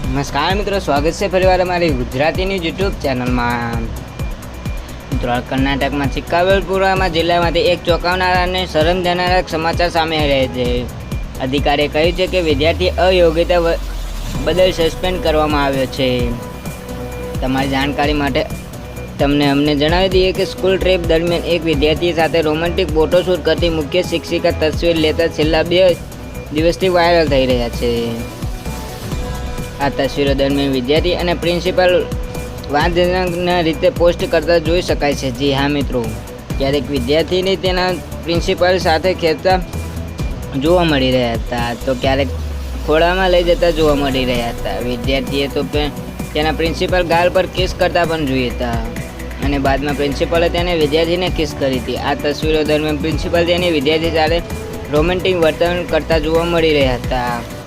નમસ્કાર મિત્રો, સ્વાગત છે ફરીવાર અમારી ગુજરાતીની યુટ્યુબ ચેનલમાં. મિત્રો, કર્ણાટકમાં ચિક્કાબલપુરામાં જિલ્લામાંથી એક ચોંકાવનારા અને શરમજનક સમાચાર સામે આવ્યા છે. અધિકારીએ કહ્યું છે કે વિદ્યાર્થી અયોગ્યતા બદલ સસ્પેન્ડ કરવામાં આવ્યો છે. તમારી જાણકારી માટે અમને જણાવી દઈએ કે સ્કૂલ ટ્રીપ દરમિયાન એક વિદ્યાર્થી સાથે રોમેન્ટિક ફોટોશૂટ કરતી મુખ્ય શિક્ષિકા તસવીર લેતા છેલ્લા 2 દિવસથી વાયરલ થઈ રહ્યા છે. આ તસવીરો દરમિયાન વિદ્યાર્થી અને પ્રિન્સિપાલ વાદજનક રીતે પોસ્ટ કરતા જોઈ શકાય છે. જી હા મિત્રો, ક્યારેક વિદ્યાર્થીને તેના પ્રિન્સિપાલ સાથે ખેંચતા જોવા મળી રહ્યા હતા, તો ક્યારેક ખોળામાં લઈ જતા જોવા મળી રહ્યા હતા. વિદ્યાર્થીએ તો તેના પ્રિન્સિપાલ ગાલ પર કિસ કરતા પણ જોયા હતા અને બાદમાં પ્રિન્સિપાલે તેને વિદ્યાર્થીને કિસ કરી હતી. આ તસવીરો દરમિયાન પ્રિન્સિપાલ તેની વિદ્યાર્થી સાથે રોમેન્ટિક વર્તન કરતા જોવા મળી રહ્યા હતા.